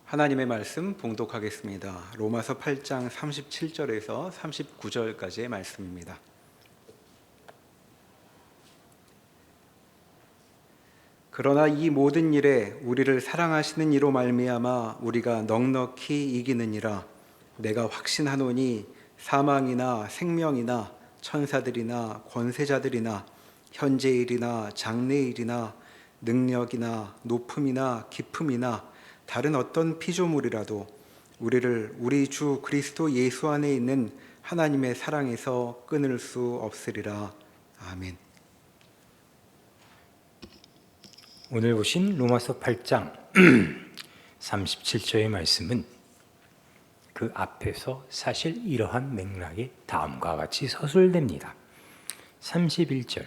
하나님의 말씀 봉독하겠습니다. 로마서 8장 37절에서 39절까지의 말씀입니다. 그러나 이 모든 일에 우리를 사랑하시는 이로 말미암아 우리가 넉넉히 이기느니라. 내가 확신하노니 사망이나 생명이나 천사들이나 권세자들이나 현재일이나 장래일이나 능력이나 높음이나 깊음이나 다른 어떤 피조물이라도 우리를 우리 주 그리스도 예수 안에 있는 하나님의 사랑에서 끊을 수 없으리라. 아멘. 오늘 보신 로마서 8장 37절의 말씀은 그 앞에서 사실 이러한 맥락이 다음과 같이 서술됩니다. 31절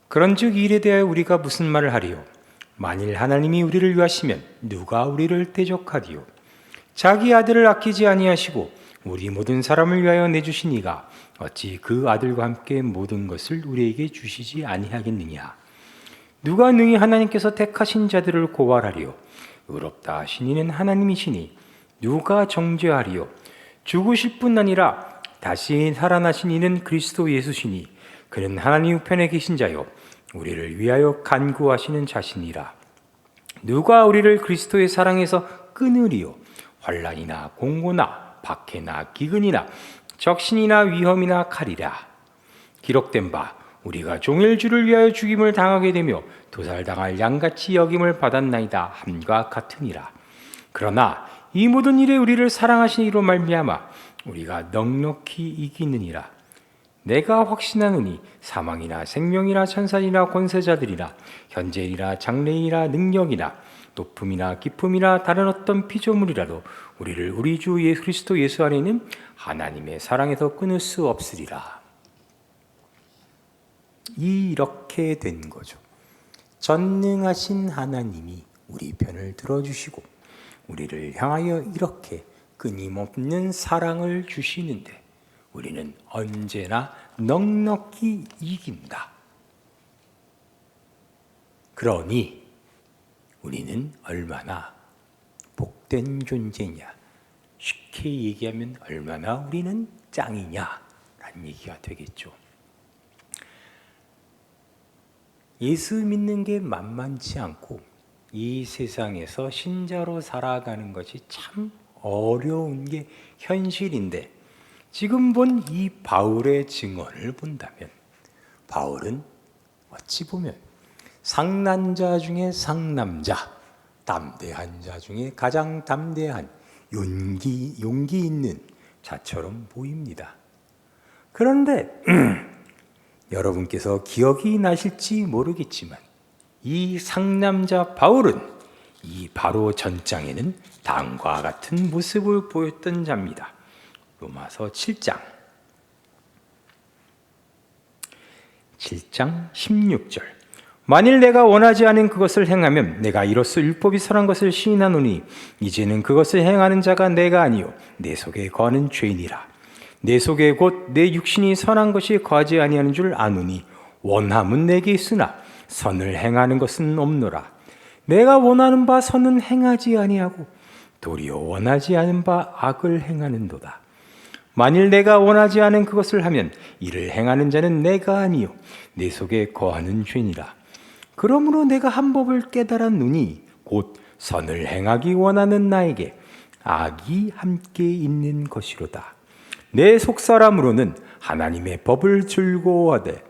그런즉 일에 대하여 우리가 무슨 말을 하리요? 만일 하나님이 우리를 위하시면 누가 우리를 대적하리요? 자기 아들을 아끼지 아니하시고 우리 모든 사람을 위하여 내주신 이가 어찌 그 아들과 함께 모든 것을 우리에게 주시지 아니하겠느냐? 누가 능히 하나님께서 택하신 자들을 고발하리요? 의롭다 하신 이는 하나님이시니 누가 정죄하리요? 죽으실 뿐 아니라 다시 살아나신 이는 그리스도 예수시니 그는 하나님 우편에 계신 자요 우리를 위하여 간구하시는 자신이라. 누가 우리를 그리스도의 사랑에서 끊으리요? 환난이나 공고나 박해나 기근이나 적신이나 위험이나 칼이라. 기록된 바 우리가 종일 주를 위하여 죽임을 당하게 되며 도살당할 양같이 여김을 받았나이다 함과 같으니라. 그러나 이 모든 일에 우리를 사랑하신 이로 말미암아 우리가 넉넉히 이기느니라. 내가 확신하노니 사망이나 생명이나 천사이나 권세자들이나 현재이나 장래이나 능력이나 높음이나 깊음이나 다른 어떤 피조물이라도 우리를 우리 주 예수 그리스도 예수 안에 있는 하나님의 사랑에서 끊을 수 없으리라. 이렇게 된 거죠. 전능하신 하나님이 우리 편을 들어주시고 우리를 향하여 이렇게 끊임없는 사랑을 주시는데 우리는 언제나 넉넉히 이긴다. 그러니 우리는 얼마나 복된 존재냐, 쉽게 얘기하면 얼마나 우리는 짱이냐라는 얘기가 되겠죠. 예수 믿는 게 만만치 않고 이 세상에서 신자로 살아가는 것이 참 어려운 게 현실인데 지금 본 이 바울의 증언을 본다면 바울은 어찌 보면 상남자 중에 상남자, 담대한 자 중에 가장 담대한 용기 있는 자처럼 보입니다. 그런데 여러분께서 기억이 나실지 모르겠지만 이 상남자 바울은 이 바로 전장에는 다음과 같은 모습을 보였던 자입니다. 로마서 7장 16절 만일 내가 원하지 않은 그것을 행하면 내가 이로써 율법이 선한 것을 시인하노니 이제는 그것을 행하는 자가 내가 아니요 내 속에 거하는 죄인이라. 내 속에 곧 내 육신이 선한 것이 거하지 아니하는 줄 아노니 원함은 내게 있으나 선을 행하는 것은 없노라. 내가 원하는 바 선은 행하지 아니하고 도리어 원하지 않은 바 악을 행하는도다. 만일 내가 원하지 않은 그것을 하면 이를 행하는 자는 내가 아니요 내 속에 거하는 죄니라. 그러므로 내가 한 법을 깨달았노니 곧 선을 행하기 원하는 나에게 악이 함께 있는 것이로다. 내 속사람으로는 하나님의 법을 즐거워하되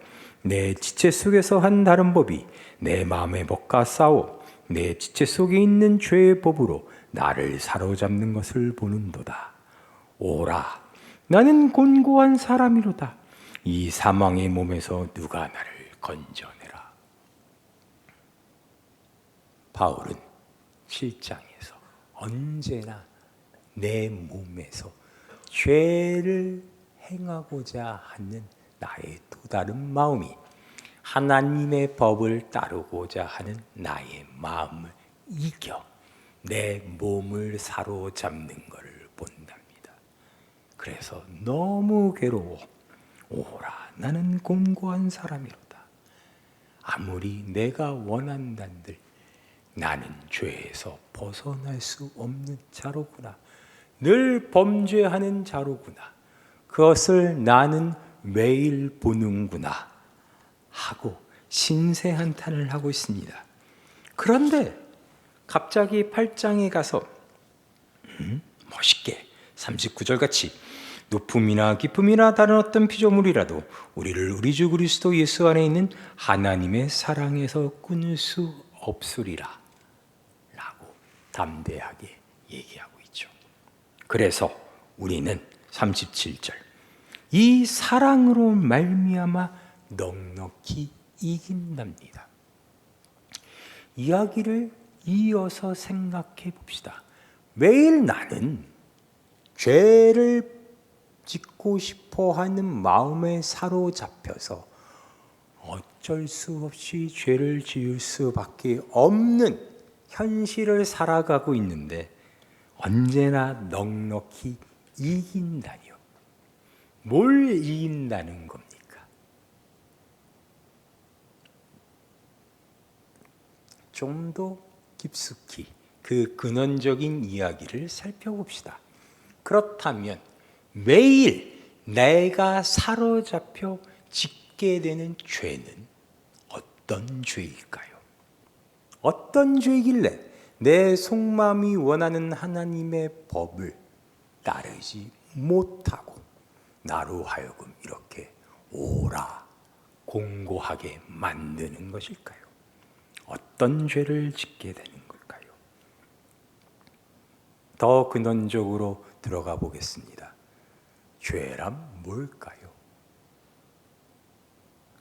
내 지체 속에서 한 다른 법이 내 마음의 법과 싸워 내 지체 속에 있는 죄의 법으로 나를 사로잡는 것을 보는도다. 오라 나는 곤고한 사람이로다. 이 사망의 몸에서 누가 나를 건져내라. 바울은 7장에서 언제나 내 몸에서 죄를 행하고자 하는 나의 또 다른 마음이 하나님의 법을 따르고자 하는 나의 마음을 이겨 내 몸을 사로잡는 것을 본답니다. 그래서 너무 괴로워. 오라 나는 곤고한 사람이로다. 아무리 내가 원한단들 나는 죄에서 벗어날 수 없는 자로구나. 늘 범죄하는 자로구나. 그것을 나는 매일 보는구나 하고 신세한탄을 하고 있습니다. 그런데 갑자기 8장에 가서 멋있게 39절 같이 높음이나 기쁨이나 다른 어떤 피조물이라도 우리를 우리 주 그리스도 예수 안에 있는 하나님의 사랑에서 끊을 수 없으리라 라고 담대하게 얘기하고 있죠. 그래서 우리는 37절 이 사랑으로 말미암아 넉넉히 이긴답니다. 이야기를 이어서 생각해 봅시다. 매일 나는 죄를 짓고 싶어 하는 마음에 사로잡혀서 어쩔 수 없이 죄를 지을 수밖에 없는 현실을 살아가고 있는데 언제나 넉넉히 이긴다니요. 뭘 이긴다는 겁니까? 좀 더 깊숙이 그 근원적인 이야기를 살펴봅시다. 그렇다면 매일 내가 사로잡혀 짓게 되는 죄는 어떤 죄일까요? 어떤 죄이길래 내 속마음이 원하는 하나님의 법을 따르지 못하고 나로 하여금 이렇게 오라 공고하게 만드는 것일까요? 어떤 죄를 짓게 되는 걸까요? 더 근원적으로 들어가 보겠습니다. 죄란 뭘까요?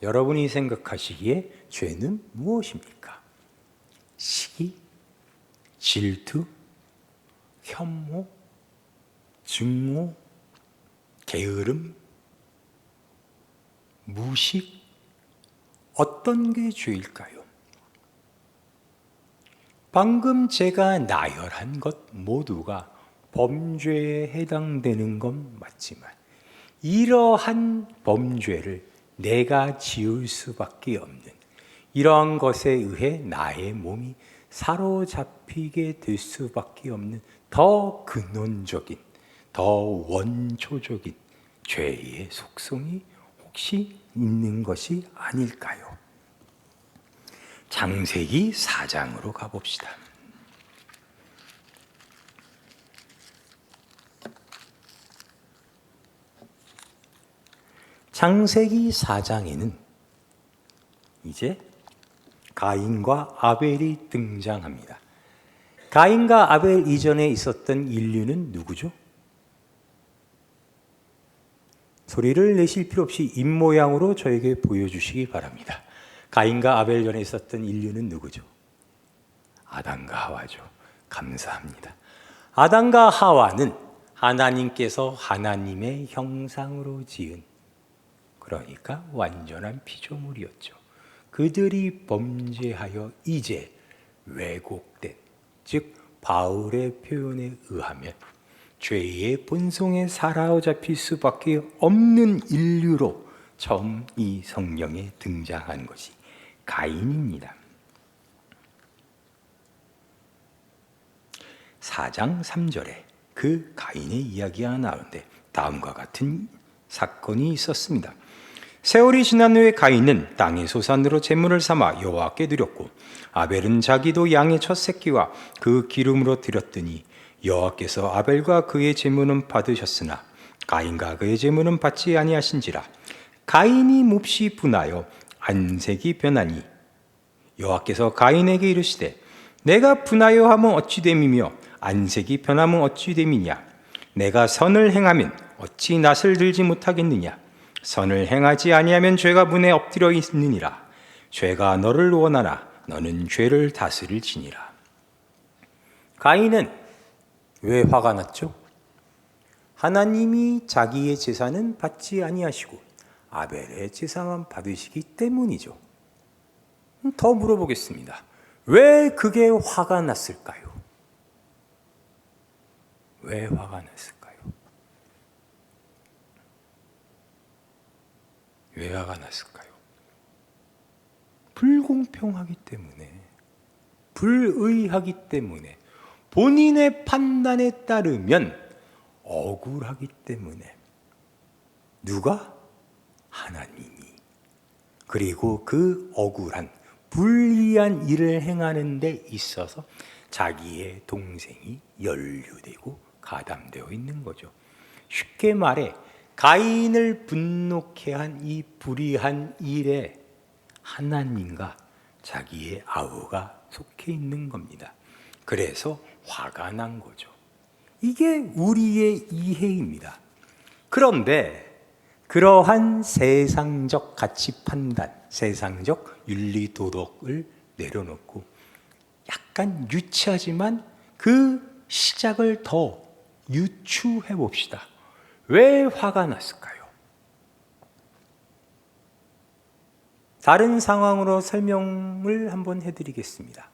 여러분이 생각하시기에 죄는 무엇입니까? 시기, 질투, 혐오, 증오, 게으름, 무식, 어떤 게 죄일까요? 방금 제가 나열한 것 모두가 범죄에 해당되는 건 맞지만 이러한 범죄를 내가 지을 수밖에 없는 이러한 것에 의해 나의 몸이 사로잡히게 될 수밖에 없는 더 근원적인, 더 원초적인 죄의 속성이 혹시 있는 것이 아닐까요? 창세기 4장으로 가봅시다. 창세기 4장에는 이제 가인과 아벨이 등장합니다. 가인과 아벨 이전에 있었던 인류는 누구죠? 소리를 내실 필요 없이 입모양으로 저에게 보여주시기 바랍니다. 가인과 아벨 전에 있었던 인류는 누구죠? 아담과 하와죠. 감사합니다. 아담과 하와는 하나님께서 하나님의 형상으로 지은 그러니까 완전한 피조물이었죠. 그들이 범죄하여 이제 왜곡된 즉 바울의 표현에 의하면 죄의 본성에 사로잡힐 수밖에 없는 인류로 처음 이 성경에 등장한 것이 가인입니다. 4장 3절에 그 가인의 이야기가 나오는데 다음과 같은 사건이 있었습니다. 세월이 지난 후에 가인은 땅의 소산으로 제물을 삼아 여호와께 드렸고 아벨은 자기도 양의 첫 새끼와 그 기름으로 드렸더니 여호와께서 아벨과 그의 제물은 받으셨으나 가인과 그의 제물은 받지 아니하신지라. 가인이 몹시 분하여 안색이 변하니 여호와께서 가인에게 이르시되 내가 분하여 하면 어찌 됨이며 안색이 변하면 어찌 됨이냐. 내가 선을 행하면 어찌 낯을 들지 못하겠느냐. 선을 행하지 아니하면 죄가 문에 엎드려 있느니라. 죄가 너를 원하나 너는 죄를 다스릴지니라. 가인은 왜 화가 났죠? 하나님이 자기의 제사는 받지 아니하시고 아벨의 제사만 받으시기 때문이죠. 더 물어보겠습니다. 왜 그게 화가 났을까요? 왜 화가 났을까요? 왜 화가 났을까요? 불공평하기 때문에. 불의하기 때문에, 본인의 판단에 따르면 억울하기 때문에, 누가? 하나님이. 그리고 그 억울한 불의한 일을 행하는 데 있어서 자기의 동생이 연루되고 가담되어 있는 거죠. 쉽게 말해 가인을 분노케 한 이 불의한 일에 하나님과 자기의 아우가 속해 있는 겁니다. 그래서 화가 난 거죠. 이게 우리의 이해입니다. 그런데 그러한 세상적 가치 판단, 세상적 윤리 도덕을 내려놓고 약간 유치하지만 그 시작을 더 유추해 봅시다. 왜 화가 났을까요? 다른 상황으로 설명을 한번 해드리겠습니다.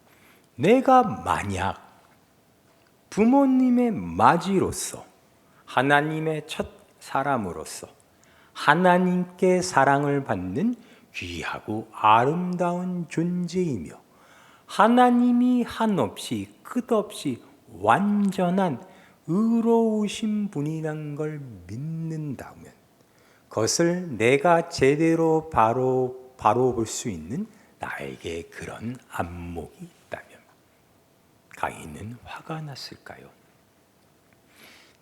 내가 만약 부모님의 맞이로서, 하나님의 첫 사람으로서 하나님께 사랑을 받는 귀하고 아름다운 존재이며 하나님이 한없이 끝없이 완전한 의로우신 분이란 걸 믿는다면, 그것을 내가 제대로 바로 볼 수 있는 나에게 그런 안목이 있다면 가인은 화가 났을까요?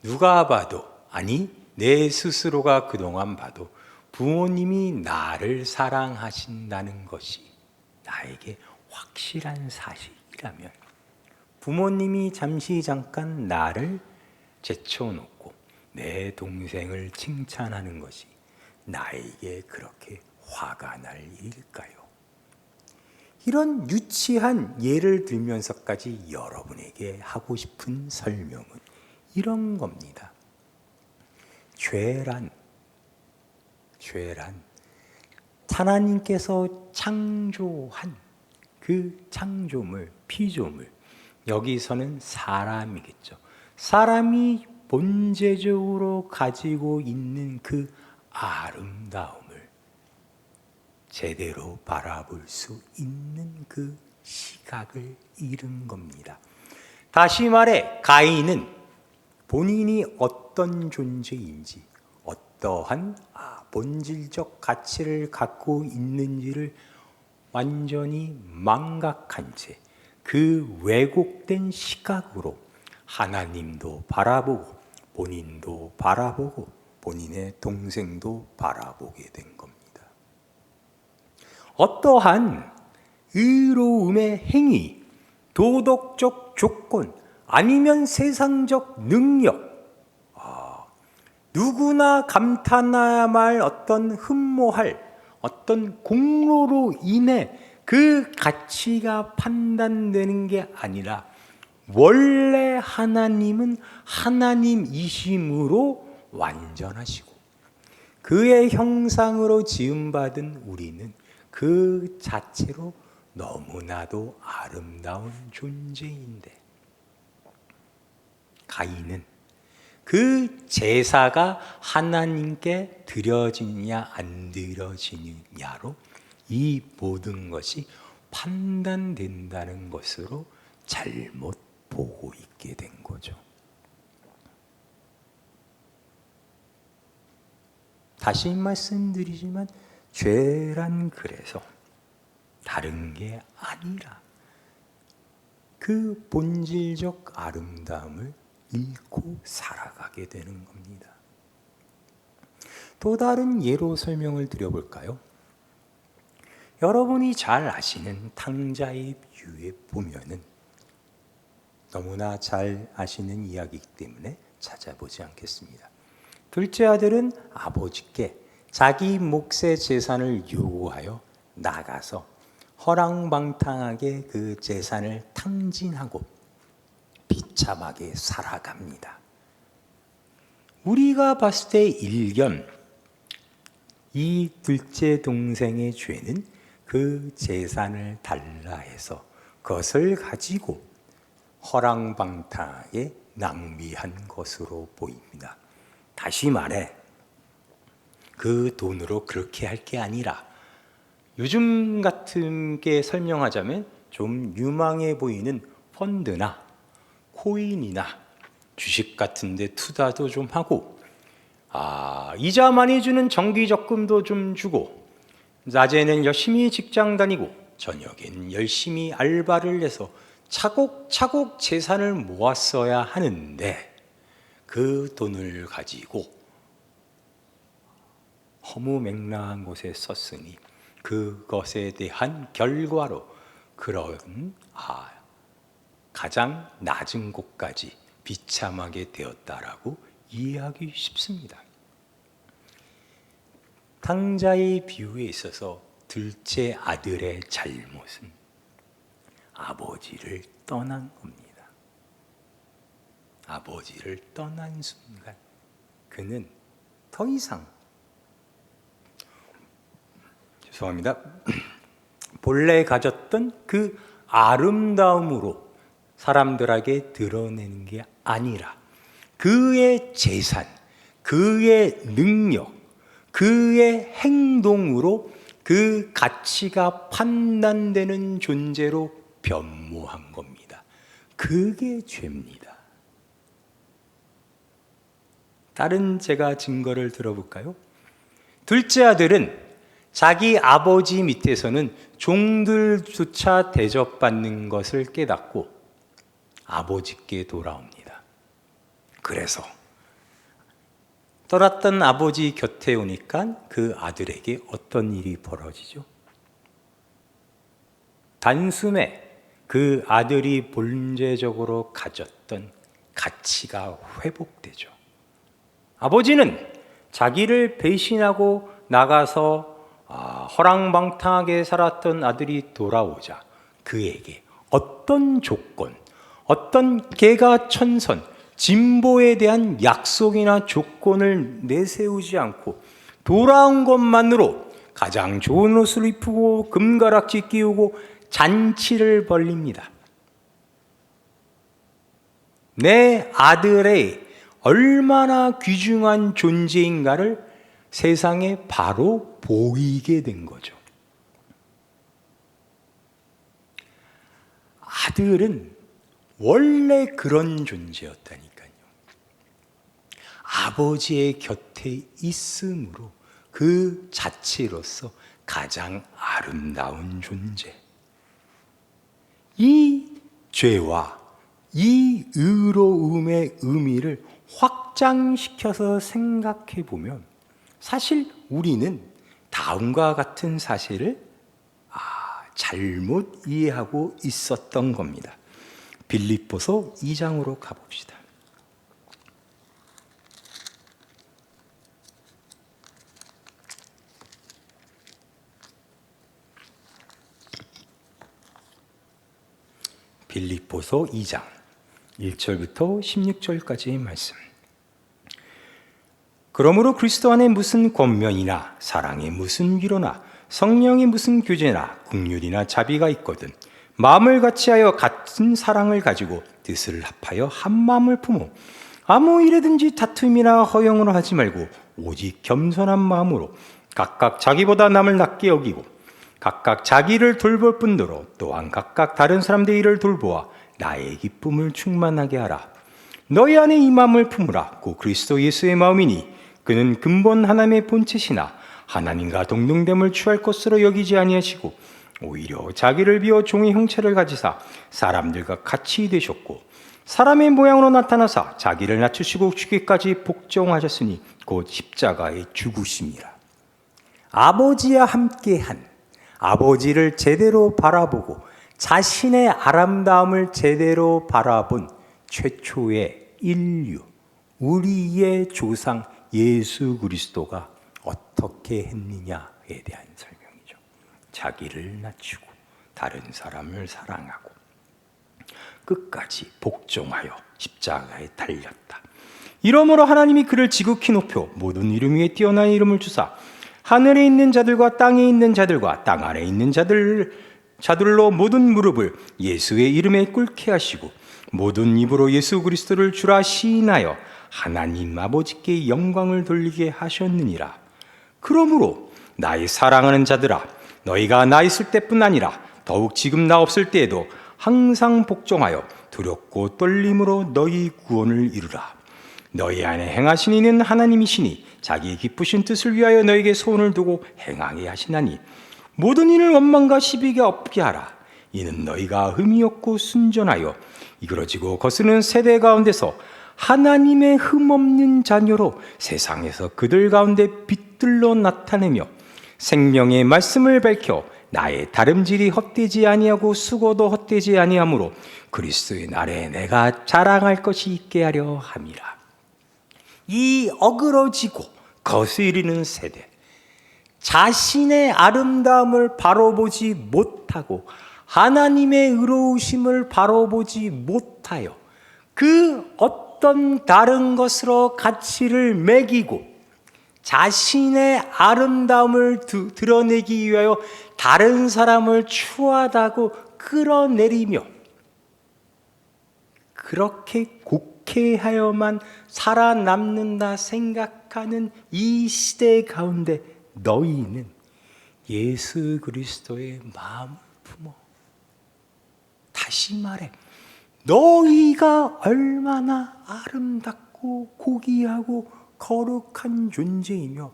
누가 봐도, 아니 내 스스로가 그동안 봐도 부모님이 나를 사랑하신다는 것이 나에게 확실한 사실이라면, 부모님이 잠시 잠깐 나를 제쳐놓고 내 동생을 칭찬하는 것이 나에게 그렇게 화가 날 일일까요? 이런 유치한 예를 들면서까지 여러분에게 하고 싶은 설명은 이런 겁니다. 죄란 하나님께서 창조한 그 창조물, 피조물, 여기서는 사람이겠죠. 사람이 본질적으로 가지고 있는 그 아름다움을 제대로 바라볼 수 있는 그 시각을 잃은 겁니다. 다시 말해 가인은 본인이 어떤 존재인지, 어떠한 본질적 가치를 갖고 있는지를 완전히 망각한 채 그 왜곡된 시각으로 하나님도 바라보고 본인도 바라보고 본인의 동생도 바라보게 된 겁니다. 어떠한 의로움의 행위, 도덕적 조건, 아니면 세상적 능력, 누구나 감탄해야만 어떤 흠모할 어떤 공로로 인해 그 가치가 판단되는 게 아니라 원래 하나님은 하나님이심으로 완전하시고 그의 형상으로 지음받은 우리는 그 자체로 너무나도 아름다운 존재인데, 가인은 그 제사가 하나님께 드려지느냐 안 드려지느냐로 이 모든 것이 판단된다는 것으로 잘못 보고 있게 된 거죠. 다시 말씀드리지만 죄란 그래서 다른 게 아니라 그 본질적 아름다움을 잃고 살아가게 되는 겁니다. 또 다른 예로 설명을 드려볼까요? 여러분이 잘 아시는 탕자의 비유에 보면은 너무나 잘 아시는 이야기이기 때문에 찾아보지 않겠습니다. 둘째 아들은 아버지께 자기 몫의 재산을 요구하여 나가서 허랑방탕하게 그 재산을 탕진하고 비참하게 살아갑니다. 우리가 봤을 때 일견 이 둘째 동생의 죄는 그 재산을 달라 해서 그것을 가지고 허랑방탕하게 낭비한 것으로 보입니다. 다시 말해 그 돈으로 그렇게 할 게 아니라 요즘 같은 게 설명하자면 좀 유망해 보이는 펀드나 코인이나 주식 같은 데 투자도 좀 하고, 이자 많이 주는 정기적금도 좀 주고, 낮에는 열심히 직장 다니고 저녁에는 열심히 알바를 해서 차곡차곡 재산을 모았어야 하는데, 그 돈을 가지고 허무맹랑한 곳에 썼으니 그것에 대한 결과로 그런 가장 낮은 곳까지 비참하게 되었다라고 이해하기 쉽습니다. 탕자의 비유에 있어서 둘째 아들의 잘못은 아버지를 떠난 겁니다. 아버지를 떠난 순간 그는 더 이상 본래 가졌던 그 아름다움으로 사람들에게 드러내는 게 아니라 그의 재산, 그의 능력, 그의 행동으로 그 가치가 판단되는 존재로 변모한 겁니다. 그게 죄입니다. 다른 제가 증거를 들어볼까요? 둘째 아들은 자기 아버지 밑에서는 종들조차 대접받는 것을 깨닫고 아버지께 돌아옵니다. 그래서 떠났던 아버지 곁에 오니까 그 아들에게 어떤 일이 벌어지죠? 단숨에 그 아들이 본질적으로 가졌던 가치가 회복되죠. 아버지는 자기를 배신하고 나가서 허랑방탕하게 살았던 아들이 돌아오자 그에게 어떤 조건, 어떤 개가천선, 진보에 대한 약속이나 조건을 내세우지 않고 돌아온 것만으로 가장 좋은 옷을 입히고 금가락지 끼우고 잔치를 벌립니다. 내 아들의 얼마나 귀중한 존재인가를 세상에 바로 보이게 된 거죠. 아들은 원래 그런 존재였다니까요. 아버지의 곁에 있음으로 그 자체로서 가장 아름다운 존재. 이 죄와 이 의로움의 의미를 확장시켜서 생각해 보면 사실 우리는 다음과 같은 사실을 잘못 이해하고 있었던 겁니다. 빌립보서 2장으로 가봅시다. 빌립보서 2장 1절부터 16절까지의 말씀. 그러므로 그리스도 안에 무슨 권면이나 사랑에 무슨 위로나 성령의 무슨 교제나 긍휼이나 자비가 있거든 마음을 같이하여 같은 사랑을 가지고 뜻을 합하여 한 마음을 품어 아무 일에든지 다툼이나 허영으로 하지 말고 오직 겸손한 마음으로 각각 자기보다 남을 낮게 여기고 각각 자기를 돌볼 뿐더러 또한 각각 다른 사람들의 일을 돌보아 나의 기쁨을 충만하게 하라. 너희 안에 이 마음을 품으라. 곧 그리스도 예수의 마음이니 그는 근본 하나님의 본체시나 하나님과 동등됨을 취할 것으로 여기지 아니하시고 오히려 자기를 비워 종의 형체를 가지사 사람들과 같이 되셨고 사람의 모양으로 나타나사 자기를 낮추시고 죽기까지 복종하셨으니 곧 십자가에 죽으심이라. 아버지와 함께한 아버지를 제대로 바라보고 자신의 아름다움을 제대로 바라본 최초의 인류, 우리의 조상 예수 그리스도가 어떻게 했느냐에 대한 설명이죠. 자기를 낮추고 다른 사람을 사랑하고 끝까지 복종하여 십자가에 달렸다. 이러므로 하나님이 그를 지극히 높여 모든 이름 위에 뛰어난 이름을 주사 하늘에 있는 자들과 땅에 있는 자들과 땅 아래에 있는 자들로 모든 무릎을 예수의 이름에 꿇게 하시고 모든 입으로 예수 그리스도를 주라 시인하여 하나님 아버지께 영광을 돌리게 하셨느니라. 그러므로 나의 사랑하는 자들아, 너희가 나 있을 때뿐 아니라 더욱 지금 나 없을 때에도 항상 복종하여 두렵고 떨림으로 너희 구원을 이루라. 너희 안에 행하신 이는 하나님이시니 자기 기쁘신 뜻을 위하여 너에게 소원을 두고 행하게 하시나니 모든 일을 원망과 시비가 없게 하라. 이는 너희가 흠이 없고 순전하여 이그러지고 거스는 세대 가운데서 하나님의 흠없는 자녀로 세상에서 그들 가운데 빛들로 나타내며 생명의 말씀을 밝혀 나의 다름질이 헛되지 아니하고 수고도 헛되지 아니하므로 그리스도의 날에 내가 자랑할 것이 있게 하려 함이라. 이 어그러지고 거스리는 세대, 자신의 아름다움을 바로 보지 못하고 하나님의 의로우심을 바로 보지 못하여 그 어떤 다른 것으로 가치를 매기고 자신의 아름다움을 드러내기 위하여 다른 사람을 추하다고 끌어내리며 그렇게 곡해하여만 살아남는다 생각하는 이 시대 가운데 너희는 예수 그리스도의 마음을 품어. 다시 말해, 너희가 얼마나 아름답고 고귀하고 거룩한 존재이며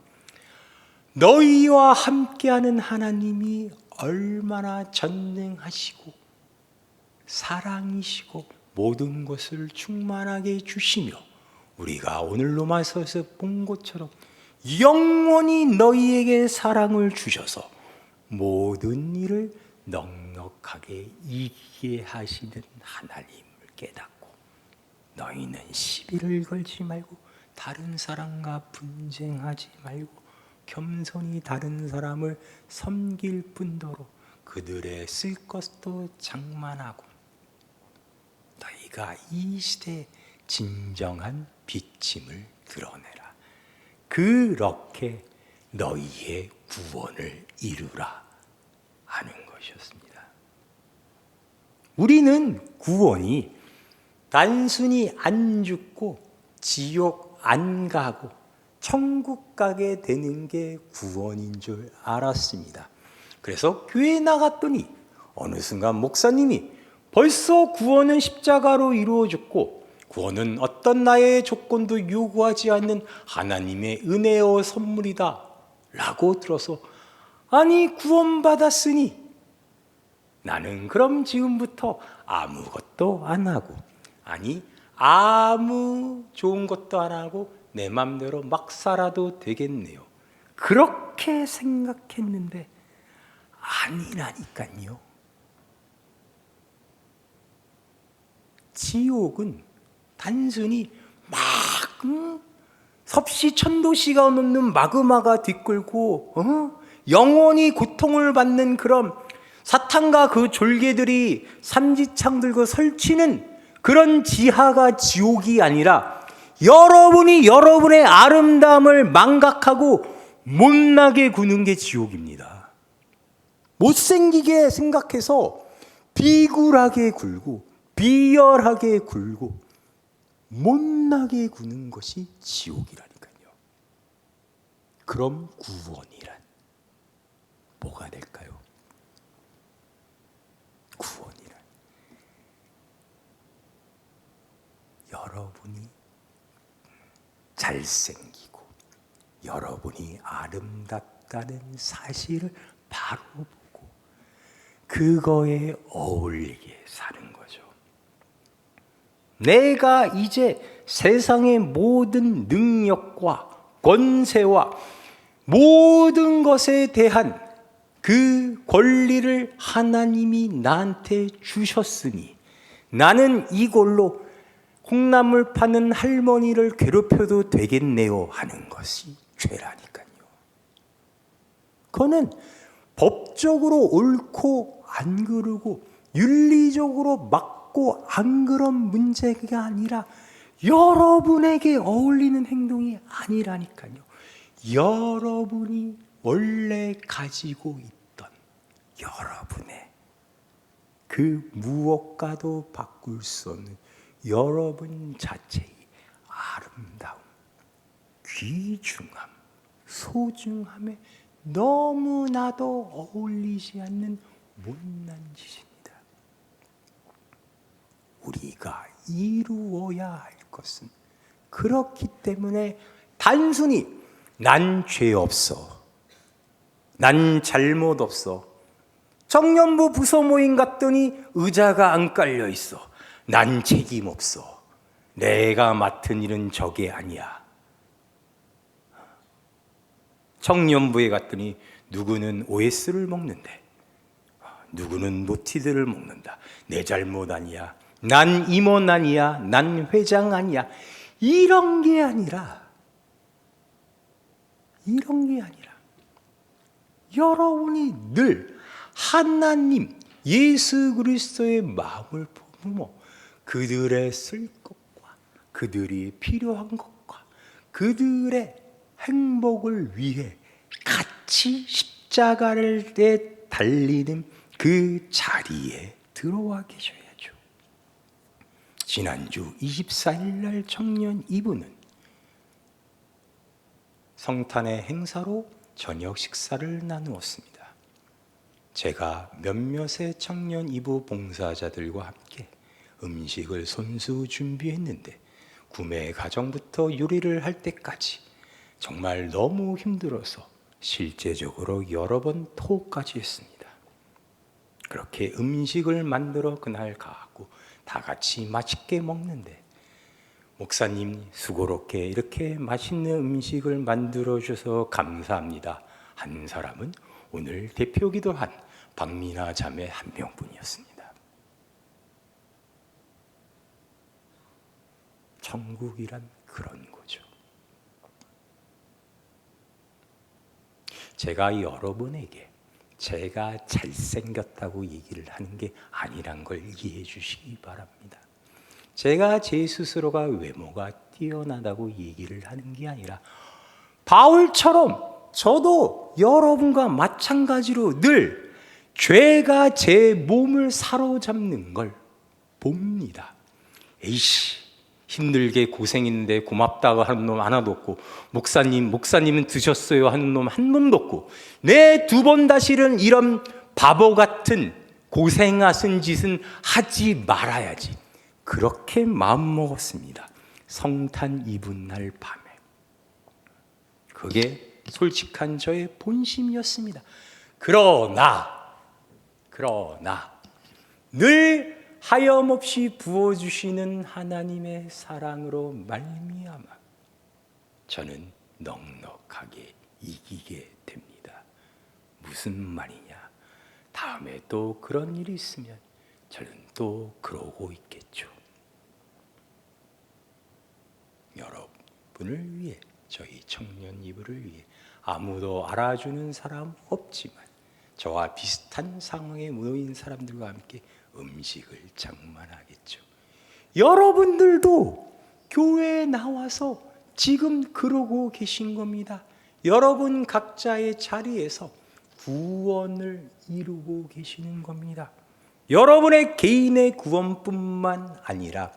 너희와 함께하는 하나님이 얼마나 전능하시고 사랑이시고 모든 것을 충만하게 주시며 우리가 오늘 로마서에서 본 것처럼 영원히 너희에게 사랑을 주셔서 모든 일을 넉넉하게 이기게 하시는 하나님을 깨닫고 너희는 시비를 걸지 말고 다른 사람과 분쟁하지 말고 겸손히 다른 사람을 섬길 뿐더러 그들의 쓸 것도 장만하고 너희가 이 시대의 진정한 비침을 드러내라. 그렇게 너희의 구원을 이루라 하는 것이었습니다. 우리는 구원이 단순히 안 죽고 지옥 안 가고 천국 가게 되는 게 구원인 줄 알았습니다. 그래서 교회에 나갔더니 어느 순간 목사님이 벌써 구원은 십자가로 이루어졌고 구원은 어떤 나의 조건도 요구하지 않는 하나님의 은혜의 선물이다 라고 들어서 아니 구원받았으니 나는 그럼 지금부터 아무것도 안 하고 아니 아무 좋은 것도 안 하고 내 맘대로 막 살아도 되겠네요. 그렇게 생각했는데 아니라니까요. 지옥은 단순히 막 섭씨 천도씨가 넘는 마그마가 뒤끌고 영원히 고통을 받는 그런 사탄과 그 졸개들이 삼지창 들고 설치는 그런 지하가 지옥이 아니라 여러분이 여러분의 아름다움을 망각하고 못나게 구는 게 지옥입니다. 못생기게 생각해서 비굴하게 굴고 비열하게 굴고 못나게 구는 것이 지옥이라니까요. 그럼 구원이란 뭐가 될까요? 구원이란 여러분이 잘생기고 여러분이 아름답다는 사실을 바로 보고 그거에 어울리게 사는 거죠. 내가 이제 세상의 모든 능력과 권세와 모든 것에 대한 그 권리를 하나님이 나한테 주셨으니 나는 이걸로 콩나물 파는 할머니를 괴롭혀도 되겠네요 하는 것이 죄라니까요. 그거는 법적으로 옳고 안 그르고 윤리적으로 맞고 안 그런 문제가 아니라 여러분에게 어울리는 행동이 아니라니까요. 여러분이 원래 가지고 있던 여러분의 그 무엇과도 바꿀 수 없는 여러분 자체의 아름다움, 귀중함, 소중함에 너무나도 어울리지 않는 못난 짓입니다. 우리가 이루어야 할 것은 그렇기 때문에 단순히 난 죄 없어, 난 잘못 없어, 청년부 부서 모임 갔더니 의자가 안 깔려 있어, 난 책임 없어, 내가 맡은 일은 저게 아니야. 청년부에 갔더니 누구는 OS를 먹는데 누구는 노티드를 먹는다. 내 잘못 아니야. 난 임원 아니야. 난 회장 아니야. 이런 게 아니라 여러분이 늘 하나님 예수 그리스도의 마음을 품어 그들의 쓸 것과 그들이 필요한 것과 그들의 행복을 위해 같이 십자가를 달리는 그 자리에 들어와 계셔야죠. 지난주 24일 날 청년 2부는 성탄의 행사로 저녁 식사를 나누었습니다. 제가 몇몇의 청년 2부 봉사자들과 함께 음식을 손수 준비했는데 구매 과정부터 요리를 할 때까지 정말 너무 힘들어서 실제적으로 여러 번 토까지 했습니다. 그렇게 음식을 만들어 그날 가고 다 같이 맛있게 먹는데 목사님 수고롭게 이렇게 맛있는 음식을 만들어 주셔서 감사합니다 한 사람은 오늘 대표기도 한 박미나 자매 한 명뿐이었습니다. 천국이란 그런 거죠. 제가 여러분에게 제가 잘생겼다고 얘기를 하는 게 아니란 걸 이해해 주시기 바랍니다. 제가 제 스스로가 외모가 뛰어나다고 얘기를 하는 게 아니라 바울처럼 저도 여러분과 마찬가지로 늘 죄가 제 몸을 사로잡는 걸 봅니다. 에이씨 힘들게 고생했는데 고맙다고 하는 놈 하나도 없고 목사님은 드셨어요 하는 놈 한 놈도 없고 내 두 번 다시는 이런 바보 같은 고생하신 짓은 하지 말아야지. 그렇게 마음먹었습니다. 성탄 이브날 밤에. 그게 솔직한 저의 본심이었습니다. 그러나 늘 하염없이 부어주시는 하나님의 사랑으로 말미암아 저는 넉넉하게 이기게 됩니다. 무슨 말이냐? 다음에 또 그런 일이 있으면 저는 또 그러고 있겠죠. 여러분을 위해 저희 청년 이브를 위해 아무도 알아주는 사람 없지만 저와 비슷한 상황에 놓인 사람들과 함께 음식을 장만하겠죠. 여러분들도 교회에 나와서 지금 그러고 계신 겁니다. 여러분 각자의 자리에서 구원을 이루고 계시는 겁니다. 여러분의 개인의 구원뿐만 아니라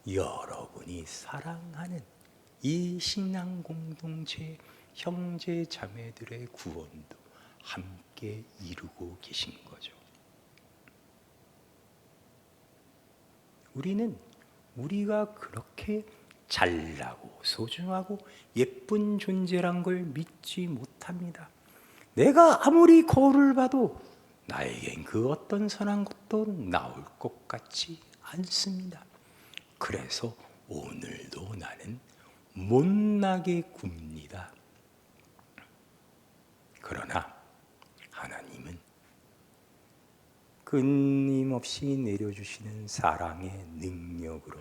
여러분이 사랑하는 이 신앙 공동체 형제 자매들의 구원도 함께 이루고 계신 거죠. 우리는 우리가 그렇게 잘나고 소중하고 예쁜 존재란 걸 믿지 못합니다. 내가 아무리 거울을 봐도 나에겐 그 어떤 선한 것도 나올 것 같지 않습니다. 그래서 오늘도 나는 못나게 굽니다. 그러나 하나님은 끊임없이 내려주시는 사랑의 능력으로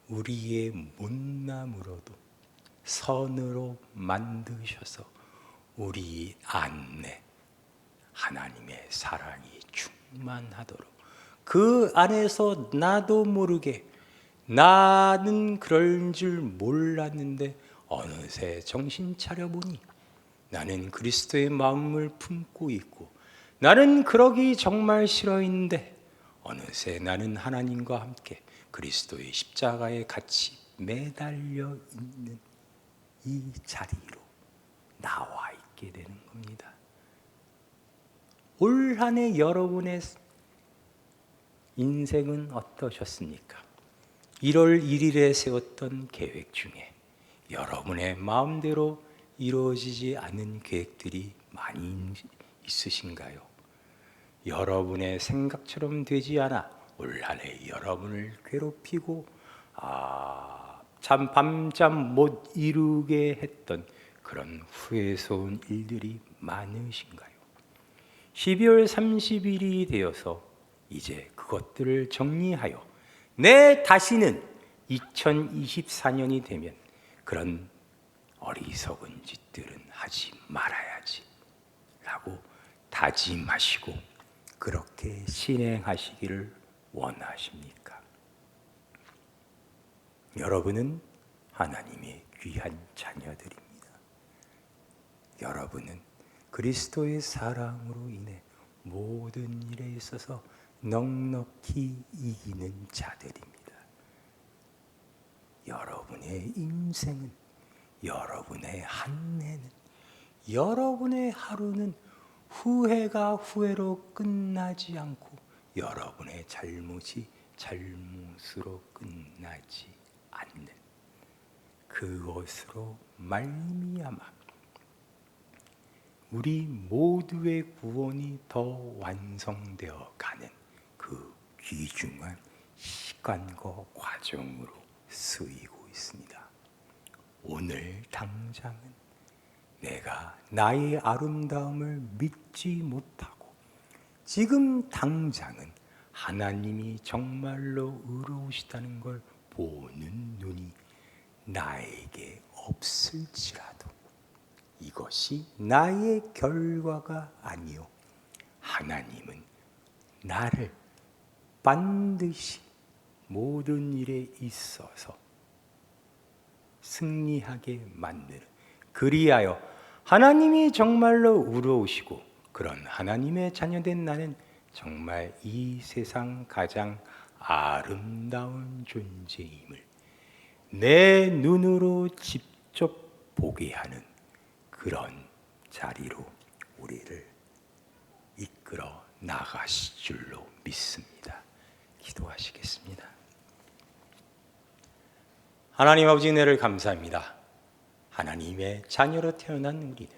우리의 못남으로도 선으로 만드셔서 우리 안에 하나님의 사랑이 충만하도록 그 안에서 나도 모르게 나는 그럴 줄 몰랐는데 어느새 정신 차려보니 나는 그리스도의 마음을 품고 있고 나는 그러기 정말 싫어했는데 어느새 나는 하나님과 함께 그리스도의 십자가에 같이 매달려 있는 이 자리로 나와 있게 되는 겁니다. 올 한 해 여러분의 인생은 어떠셨습니까? 1월 1일에 세웠던 계획 중에 여러분의 마음대로 이루어지지 않은 계획들이 많이 있으신가요? 여러분의 생각처럼 되지 않아 올 한 해 여러분을 괴롭히고 참 밤잠 못 이루게 했던 그런 후회스러운 일들이 많으신가요? 12월 30일이 되어서 이제 그것들을 정리하여 내 다시는 2024년이 되면 그런 어리석은 짓들은 하지 말아야지 라고 다짐하시고 그렇게 실행하시기를 원하십니까? 여러분은 하나님의 귀한 자녀들입니다. 여러분은 그리스도의 사랑으로 인해 모든 일에 있어서 넉넉히 이기는 자들입니다. 여러분의 인생은, 여러분의 한 해는, 여러분의 하루는 후회가 후회로 끝나지 않고 여러분의 잘못이 잘못으로 끝나지 않는 그것으로 말미암아 우리 모두의 구원이 더 완성되어 가는 그 귀중한 시간과 과정으로 쓰이고 있습니다. 오늘 당장은 내가 나의 아름다움을 믿지 못하고 지금 당장은 하나님이 정말로 의로우시다는 걸 보는 눈이 나에게 없을지라도 이것이 나의 결과가 아니요 하나님은 나를 반드시 모든 일에 있어서 승리하게 만드는 그리하여 하나님이 정말로 의로우시고 그런 하나님의 자녀된 나는 정말 이 세상 가장 아름다운 존재임을 내 눈으로 직접 보게 하는 그런 자리로 우리를 이끌어 나가실 줄로 믿습니다. 기도하시겠습니다. 하나님 아버지 은혜를 감사합니다. 하나님의 자녀로 태어난 우리는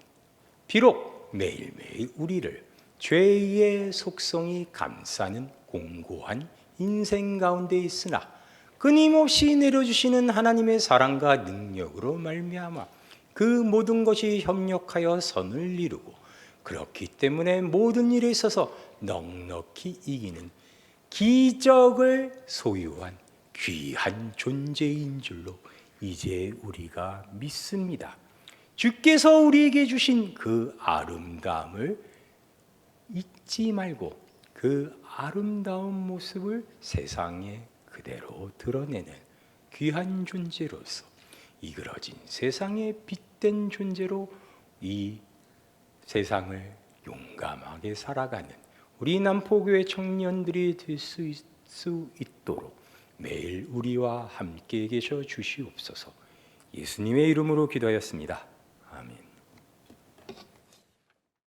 비록 매일매일 우리를 죄의 속성이 감싸는 공고한 인생 가운데 있으나 끊임없이 내려주시는 하나님의 사랑과 능력으로 말미암아 그 모든 것이 협력하여 선을 이루고 그렇기 때문에 모든 일에 있어서 넉넉히 이기는 기적을 소유한 귀한 존재인 줄로 이제 우리가 믿습니다. 주께서 우리에게 주신 그 아름다움을 잊지 말고 그 아름다운 모습을 세상에 그대로 드러내는 귀한 존재로서 이그러진 세상의 빛된 존재로 이 세상을 용감하게 살아가는 우리 남포교회 청년들이 될 수 있도록 매일 우리와 함께 계셔 주시옵소서. 예수님의 이름으로 기도하였습니다. 아멘.